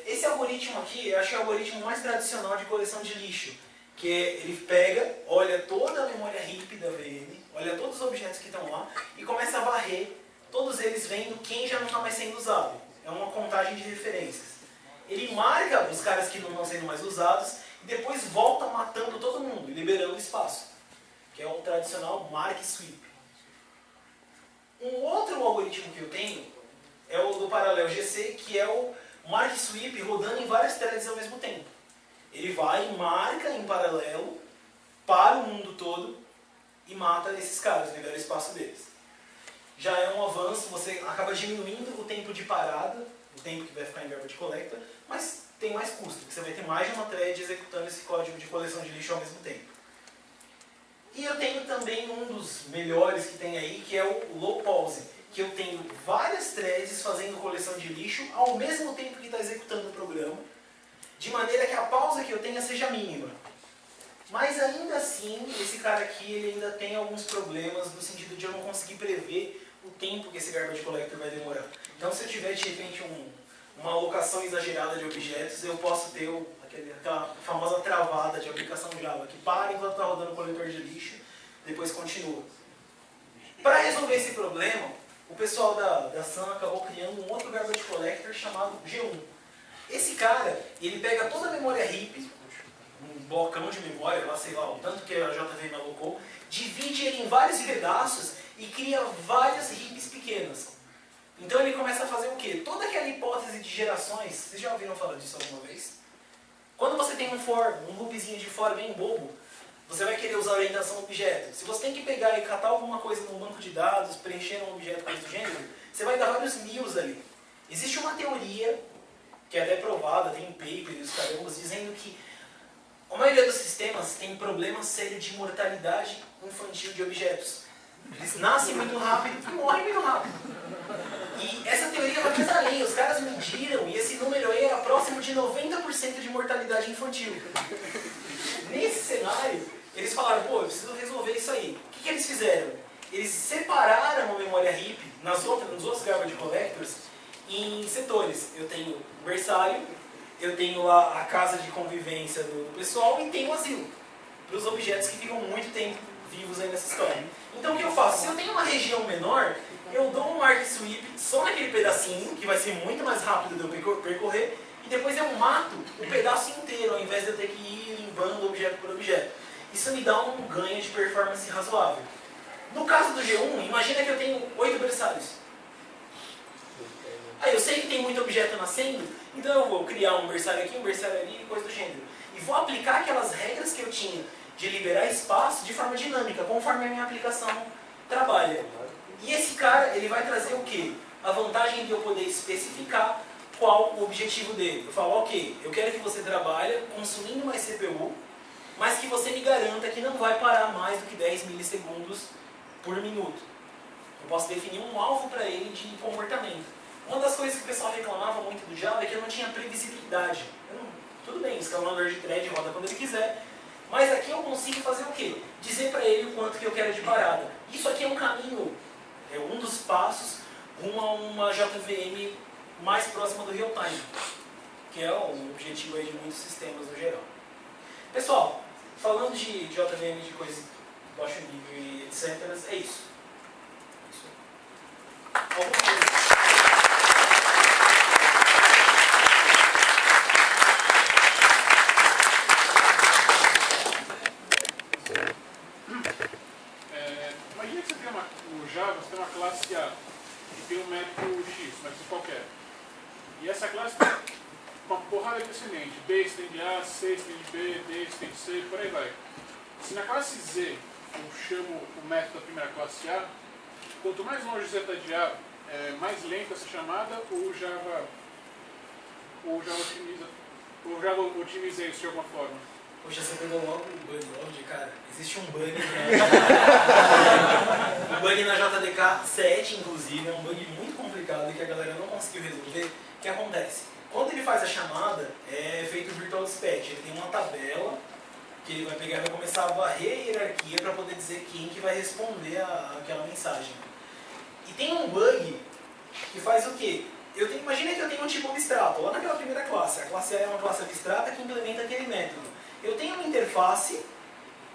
Esse algoritmo aqui, eu acho que é o algoritmo mais tradicional de coleção de lixo, que ele pega, olha toda a memória heap da VM, olha todos os objetos que estão lá e começa a varrer, todos eles vendo quem já não está mais sendo usado. É uma contagem de referências. Ele marca os caras que não estão sendo mais usados e depois volta matando todo mundo, liberando espaço, que é o tradicional mark sweep. Um outro algoritmo que eu tenho é o do Parallel GC, que é o mark sweep rodando em várias threads ao mesmo tempo. Ele vai e marca em paralelo para o mundo todo e mata esses caras, libera o espaço deles. Já é um avanço, você acaba diminuindo o tempo de parada, o tempo que vai ficar em Garbage Collector, mas tem mais custo, porque você vai ter mais de uma thread executando esse código de coleção de lixo ao mesmo tempo. E eu tenho também um dos melhores que tem aí, que é o Low Pause, que eu tenho várias threads fazendo coleção de lixo ao mesmo tempo que está executando o programa, de maneira que a pausa que eu tenha seja mínima. Mas ainda assim, esse cara aqui ele ainda tem alguns problemas no sentido de eu não conseguir prever o tempo que esse Garbage Collector vai demorar. Então se eu tiver de repente uma alocação exagerada de objetos, eu posso ter aquela famosa travada de aplicação Java, que para enquanto está rodando o coletor de lixo, depois continua. Para resolver esse problema, o pessoal da Sun acabou criando um outro Garbage Collector chamado G1. Esse cara, ele pega toda a memória heap, um blocão de memória, lá sei lá, o tanto que a JVM alocou, divide ele em vários pedaços e cria várias heaps pequenas. Então ele começa a fazer o quê? Toda aquela hipótese de gerações, vocês já ouviram falar disso alguma vez? Quando você tem um for, um loopzinho de for bem bobo, você vai querer usar a orientação objeto. Se você tem que pegar e catar alguma coisa no banco de dados, preencher um objeto coisa do gênero, você vai dar vários nils ali. Existe uma teoria, que é até provada, tem papers e os carambas, dizendo que a maioria dos sistemas tem problema sério de mortalidade infantil de objetos. Eles nascem muito rápido e morrem muito rápido. E essa teoria vai mais além. Os caras mediram e esse número aí era próximo de 90% de mortalidade infantil. Nesse cenário, eles falaram, pô, eu preciso resolver isso aí. O que eles fizeram? Eles separaram a memória heap nos outros Garbage Collectors em setores. Eu tenho o berçário, eu tenho lá a casa de convivência do pessoal e tenho o asilo, para os objetos que ficam muito tempo vivos aí nessa história. Então o que eu faço? Se eu tenho uma região menor, eu dou um mark sweep só naquele pedacinho, que vai ser muito mais rápido de eu percorrer, e depois eu mato o pedaço inteiro, ao invés de eu ter que ir limpando objeto por objeto. Isso me dá um ganho de performance razoável. No caso do G1, imagina que eu tenho 8 berçários. Aí eu sei que tem muito objeto nascendo, então eu vou criar um berçário aqui, um berçário ali, coisa do gênero. E vou aplicar aquelas regras que eu tinha de liberar espaço de forma dinâmica, conforme a minha aplicação trabalha. E esse cara, ele vai trazer o quê? A vantagem de eu poder especificar qual o objetivo dele. Eu falo, ok, eu quero que você trabalhe consumindo mais CPU, mas que você me garanta que não vai parar mais do que 10 milissegundos por minuto. Eu posso definir um alvo para ele de comportamento. Uma das coisas que o pessoal reclamava muito do Java é que eu não tinha previsibilidade. Tudo bem, o escalonador de thread roda quando ele quiser, mas aqui eu consigo fazer o quê? Dizer para ele o quanto que eu quero de parada. Isso aqui é um caminho, é um dos passos rumo a uma JVM mais próxima do real time, que é o objetivo aí de muitos sistemas no geral. Pessoal, falando de JVM, de coisas de baixo nível e etc., é isso. Imagina que você tem no Java, você tem uma classe A e tem um método X, mas qualquer. E essa classe tem uma porrada de semente. B estende A, C estende B, D estende C, por aí vai. Se na classe Z eu chamo o método da primeira classe A, quanto mais longe Z está de A, mais lenta essa chamada, ou Java otimiza isso de alguma forma. Poxa, você pegou logo um bug, logo de cara. Existe um bug um bug na JDK 7, inclusive, é um bug muito complicado e que a galera não conseguiu resolver. O que acontece? Quando ele faz a chamada, é feito o virtual dispatch. Ele tem uma tabela que ele vai pegar e vai começar a varrer a hierarquia para poder dizer quem que vai responder aquela mensagem. E tem um bug que faz o quê? Imagina que eu tenho um tipo abstrato, lá naquela primeira classe. A classe A é uma classe abstrata que implementa aquele método. Eu tenho uma interface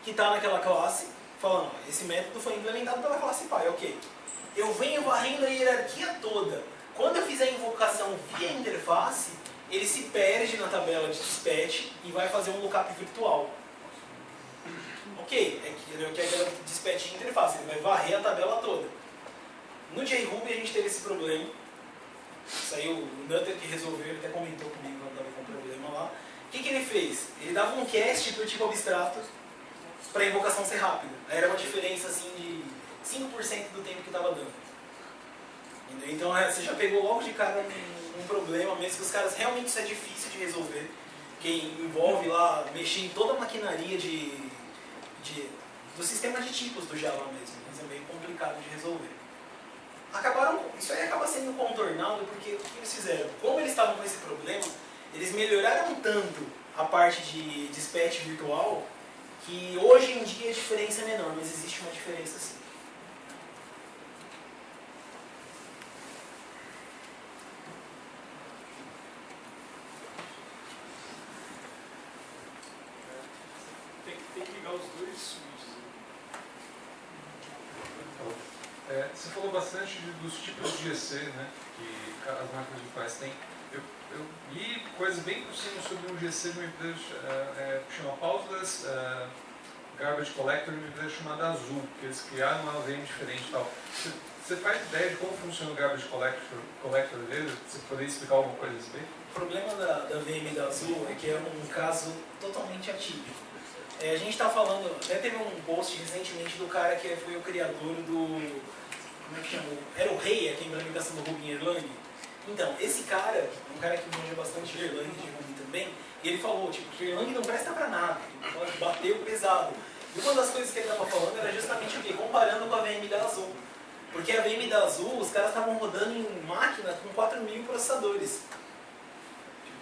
que está naquela classe, falando, esse método foi implementado pela classe pai, ok. Eu venho varrendo a hierarquia toda. Quando eu fizer a invocação via interface, ele se perde na tabela de dispatch e vai fazer um lookup virtual. Ok, é que a tabela de dispatch de interface, ele vai varrer a tabela toda. No JRuby a gente teve esse problema. Saiu o Nutter que resolveu, ele até comentou comigo quando estava com problema lá. O que ele fez? Ele dava um cast para o tipo abstrato para a invocação ser rápida. Aí era uma diferença assim de 5% do tempo que estava dando. Entendeu? Então você já pegou logo de cara um problema, mesmo que os caras realmente isso é difícil de resolver. Que envolve lá mexer em toda a maquinaria do sistema de tipos do Java mesmo. Mas é meio complicado de resolver. Isso aí acaba sendo contornado porque o que eles fizeram? Como eles estavam com esse problema, eles melhoraram tanto a parte de dispatch virtual que hoje em dia a diferença é menor, mas existe uma diferença sim. Tem que ligar os dois switches. Você falou bastante dos tipos de GC, né, que as máquinas virtuais têm. Eu li coisas bem por cima sobre um GC de uma empresa que chama Pauseless Garbage Collector, de uma empresa chamada Azul, que eles criaram uma VM diferente e tal. Você faz ideia de como funciona o Garbage Collector deles? Você poderia explicar alguma coisa a respeito? O problema da VM da Azul é que é um caso totalmente atípico. A gente está falando, até teve um post recentemente do cara que foi o criador do... Como é que chamou? Era o rei aqui em implementação do Ruby em Erlang. Então, esse cara, é um cara que manja bastante de Erlang e de Ruby também, e ele falou, que Erlang não presta pra nada, ele bateu pesado. E uma das coisas que ele estava falando era justamente o quê? Comparando com a VM da Azul. Porque a VM da Azul, os caras estavam rodando em máquina com 4.000 processadores.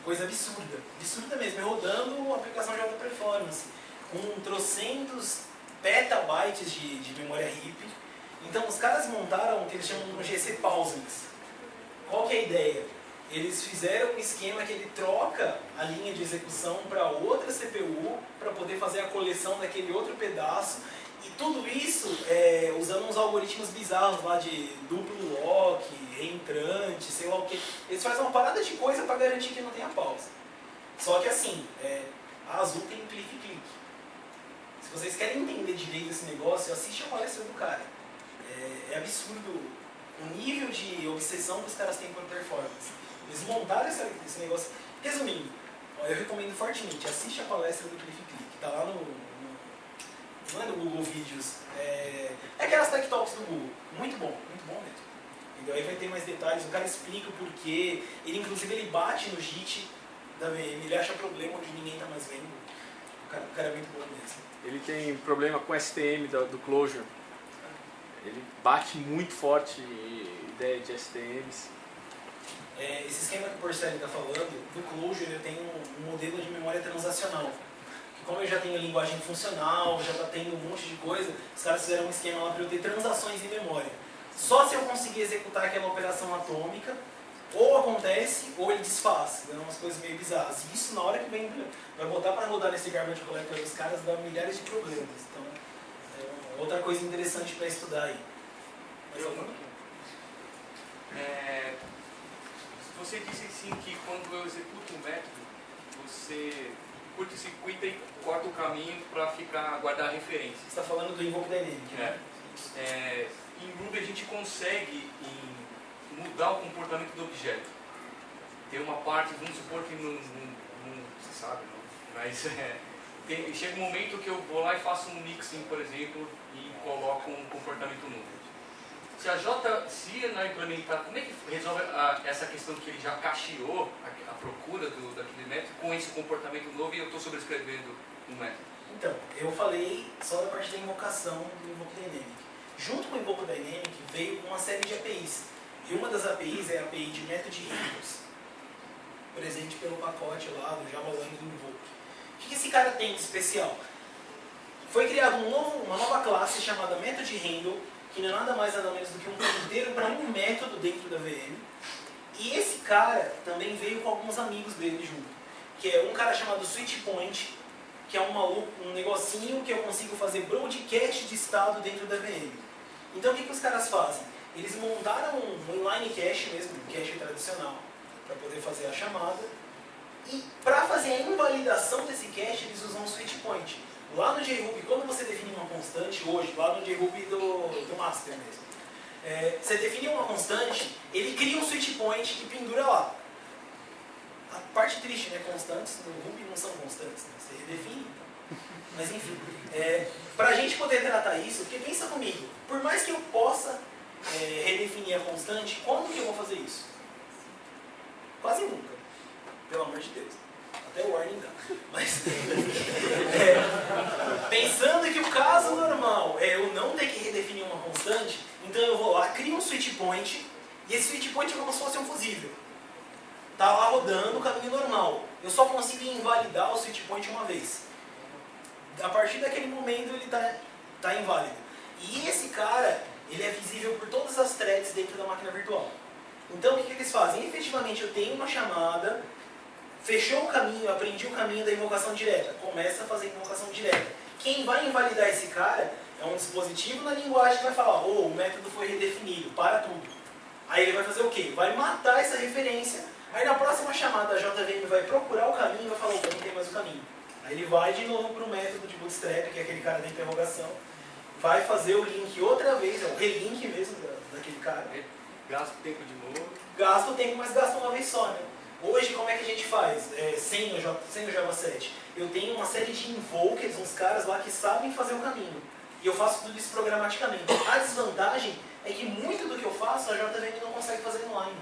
Coisa absurda. Absurda mesmo. Rodando uma aplicação de alta performance. Com trocentos petabytes de memória RIP. Então os caras montaram o que eles chamam de um GC Pauseless. Qual que é a ideia? Eles fizeram um esquema que ele troca a linha de execução para outra CPU para poder fazer a coleção daquele outro pedaço. E tudo isso usando uns algoritmos bizarros lá de duplo lock, reentrante, sei lá o que. Eles fazem uma parada de coisa para garantir que não tenha pausa. Só que assim, a Azul tem click-click. Se vocês querem entender direito esse negócio, assiste a palestra do cara. É absurdo o nível de obsessão que os caras têm por performance. Eles montaram esse negócio. Resumindo, eu recomendo fortemente, assiste a palestra do click-click. Tá lá não é no Google Vídeos, é aquelas Tech Talks do Google. Muito bom mesmo. Então aí vai ter mais detalhes, o cara explica o porquê, ele bate no JIT da VM, ele acha problema onde ninguém tá mais vendo. O cara é muito bom mesmo. Ele tem problema com STM do Clojure. Ele bate muito forte ideia de STMs. Esse esquema que o Porcelli está falando, do Clojure eu tenho um modelo de memória transacional. Como eu já tenho linguagem funcional, já tenho um monte de coisa, os caras fizeram um esquema lá para eu ter transações em memória. Só se eu conseguir executar aquela operação atômica, ou acontece, ou ele desfaz. Dão umas coisas meio bizarras. E isso na hora que vai botar para rodar nesse Garbage Collector dos caras, dá milhares de problemas. Então, outra coisa interessante para estudar aí. Mais alguma? Você disse sim que quando eu executo um método, você curta-circuita e corta o caminho para guardar a referência. Você está falando do Invoke Dynamic, né? Em Ruby a gente consegue mudar o comportamento do objeto. Tem uma parte, vamos supor que não você sabe, não, mas chega um momento que eu vou lá e faço um mixing, por exemplo, e coloco um comportamento novo. Se na implementar, como é que resolve essa questão que ele já cacheou a procura daquele método com esse comportamento novo e eu estou sobrescrevendo um método? Então, eu falei só da parte da invocação do Invoke Dynamic. Junto com o Invoke Dynamic veio uma série de APIs. E uma das APIs é a API de Method Handles, presente pelo pacote lá do Java Lang do Invoke. O que esse cara tem de especial? Foi criada uma nova classe chamada Method Handle, que não é nada mais nada menos do que um pointeiro para um método dentro da VM. E esse cara também veio com alguns amigos dele junto, que é um cara chamado SwitchPoint, que é um negocinho que eu consigo fazer broadcast de estado dentro da VM. Então o que os caras fazem? Eles montaram um inline cache mesmo, um cache tradicional, para poder fazer a chamada. E para fazer a invalidação desse cache, eles usam um SwitchPoint. Lá no JRuby, quando você define uma constante, hoje, lá no JRuby do Master mesmo, você define uma constante, ele cria um SwitchPoint que pendura lá. A parte triste, né? Constantes no Ruby não são constantes, né? Você redefine, então. Mas enfim, para a gente poder tratar isso, porque pensa comigo, por mais que eu possa redefinir a constante, quando que eu vou fazer isso? Quase nunca, pelo amor de Deus. Até o warning dá. Mas, pensando que o caso normal é eu não ter que redefinir uma constante, então eu vou lá, crio um switch point, e esse switch point é como se fosse um fusível. Está lá rodando o caminho normal. Eu só consigo invalidar o switch point uma vez. A partir daquele momento ele está inválido. E esse cara, ele é visível por todas as threads dentro da máquina virtual. Então o que eles fazem? Efetivamente eu tenho uma chamada, fechou o caminho, eu aprendi o caminho da invocação direta, começa a fazer invocação direta. Quem vai invalidar esse cara é um dispositivo na linguagem que vai falar, o método foi redefinido, para tudo. Aí ele vai fazer o quê? Vai matar essa referência, aí na próxima chamada a JVM vai procurar o caminho e vai falar, não tem mais o caminho. Aí ele vai de novo para o método de bootstrap, que é aquele cara da interrogação, vai fazer o link outra vez, é o relink mesmo daquele cara. Gasta o tempo de novo. Gasta o tempo, mas gasta uma vez só, né? Hoje, como é que a gente faz? Sem o Java 7, eu tenho uma série de invokers, uns caras lá que sabem fazer o caminho. E eu faço tudo isso programaticamente. A desvantagem é que muito do que eu faço, a JVM não consegue fazer online.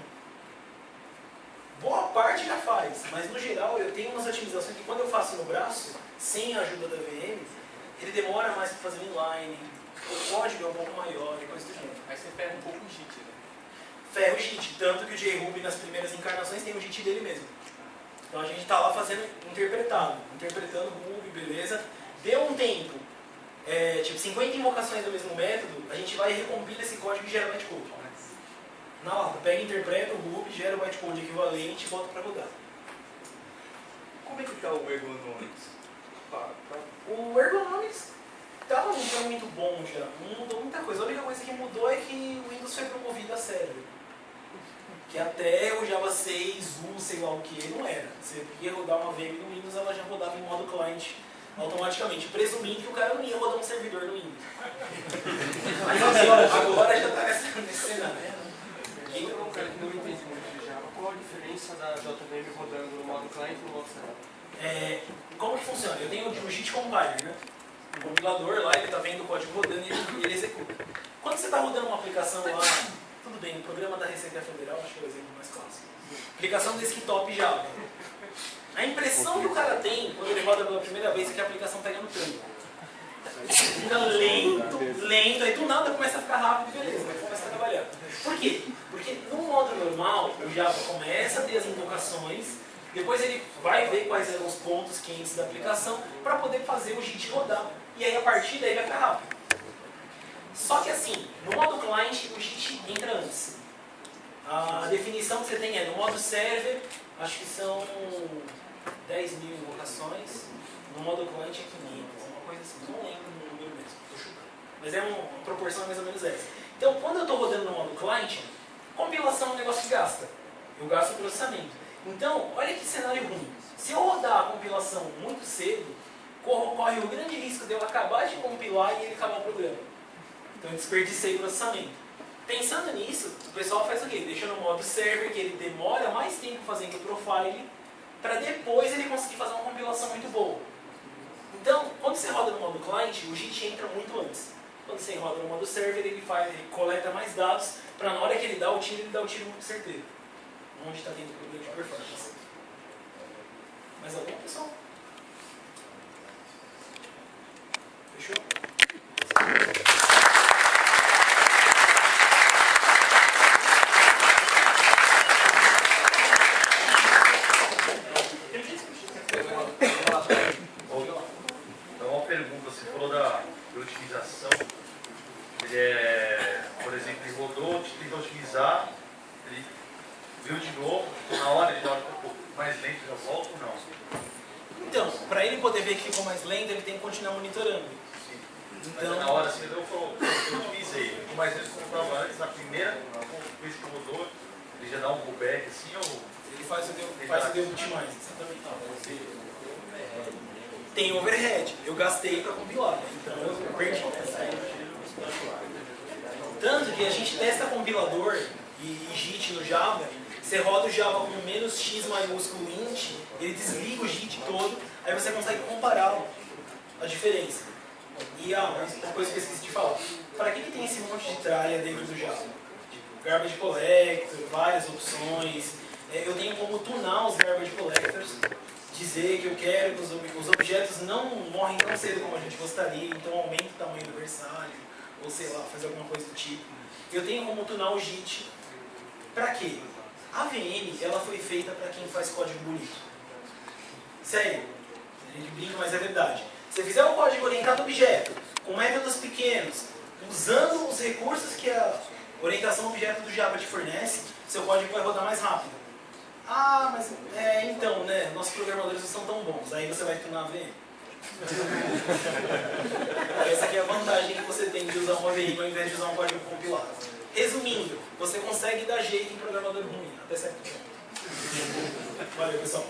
Boa parte já faz, mas no geral eu tenho umas otimizações que quando eu faço no braço, sem a ajuda da VM, ele demora mais para fazer inline, o código é um pouco maior e coisa do gênero. Aí você ferra um pouco o JIT, né? Ferra o JIT, tanto que o JRuby nas primeiras encarnações tem o JIT dele mesmo. Então a gente está lá fazendo interpretando o Ruby, beleza? Deu um tempo, tipo 50 invocações do mesmo método, a gente vai e recompila esse código e gera o bytecode. Na lata, pega, interpreta o Ruby, gera o bytecode equivalente e bota para rodar. Como é que está o Ergonomics? O Ergonomics estava muito bom já, não mudou muita coisa. A única coisa que mudou é que o Windows foi promovido a server. Que até o Java 6, sei lá o que, não era. Você ia rodar uma VM no Windows, ela já rodava em modo client automaticamente, presumindo que o cara não ia rodar um servidor no Windows. Mas agora já está nesse cenário. Para um cara que não entende muito de Java, qual a diferença da JVM rodando no modo client e no modo server? Como que funciona? Eu tenho o JIT Compiler, né? O compilador lá, ele está vendo o código rodando e ele executa. Quando você está rodando uma aplicação lá, tudo bem, o programa da Receita Federal, acho que é o exemplo mais clássico. Aplicação desktop Java. A impressão que o cara tem, quando ele roda pela primeira vez, é que a aplicação pega no tranco. Fica lento, aí do nada começa a ficar rápido e beleza, começa a trabalhar. Por quê? Porque no modo normal, o Java começa a ter as invocações, depois ele vai ver quais eram os pontos quentes da aplicação para poder fazer o JIT rodar. E aí a partir daí vai ficar rápido. Só que assim, no modo client o JIT entra antes. A definição que você tem é no modo server, acho que são 10 mil invocações, no modo client é 500, uma coisa assim, não lembro o número mesmo, estou chutando. Mas uma proporção mais ou menos essa. Então quando eu estou rodando no modo client, Compilação é um negócio que gasta. Eu gasto processamento. Então, olha que cenário ruim. Se eu rodar a compilação muito cedo, corre o grande risco de eu acabar de compilar e ele acabar o programa. Então eu desperdicei o processamento. Pensando nisso, o pessoal faz o quê? Deixa no modo server, que ele demora mais tempo fazendo o profile, para depois ele conseguir fazer uma compilação muito boa. Então, quando você roda no modo client, o JIT entra muito antes. Quando você roda no modo server, ele coleta mais dados, para na hora que ele dá o tiro muito certeiro. Onde está tendo problema de performance. Mais algum, pessoal? Fechou? Então, uma pergunta, você falou da otimização. Por exemplo, ele rodou, tentou otimizar, ele viu de novo, na hora ele dá um pouco mais lento, já volta ou não? Então, para ele poder ver que ficou mais lento, ele tem que continuar monitorando. Sim. Então, Mas na hora assim, eu otimizei, ficou mais lento como estava antes, na primeira vez que rodou, ele já dá um pullback assim ou... ele faz o de-optimize, exatamente. Tem overhead, eu gastei para compilar, então eu perdi. Tanto que a gente testa compilador e JIT no Java, você roda o Java com menos x maiúsculo int, ele desliga o JIT todo, aí você consegue comparar a diferença. E uma coisa que eu esqueci de falar, para que tem esse monte de tralha dentro do Java? Tipo, garbage collector, várias opções, eu tenho como tunar os garbage collectors, dizer que eu quero que os objetos não morrem tão cedo como a gente gostaria, então aumenta o tamanho do versátil, ou sei lá, fazer alguma coisa do tipo. Eu tenho como tunar o JIT. Pra quê? A VM, ela foi feita para quem faz código bonito. Sério, a gente brinca, mas é verdade. Se você fizer um código orientado a objeto, com métodos pequenos, usando os recursos que a orientação a objeto do Java te fornece, seu código vai rodar mais rápido. Ah, mas então, né, nossos programadores não são tão bons, aí você vai tunar a VM. Essa aqui é a vantagem que você tem de usar uma VM ao invés de usar um código compilado. Resumindo, você consegue dar jeito em programador ruim, até certo ponto. Valeu, pessoal.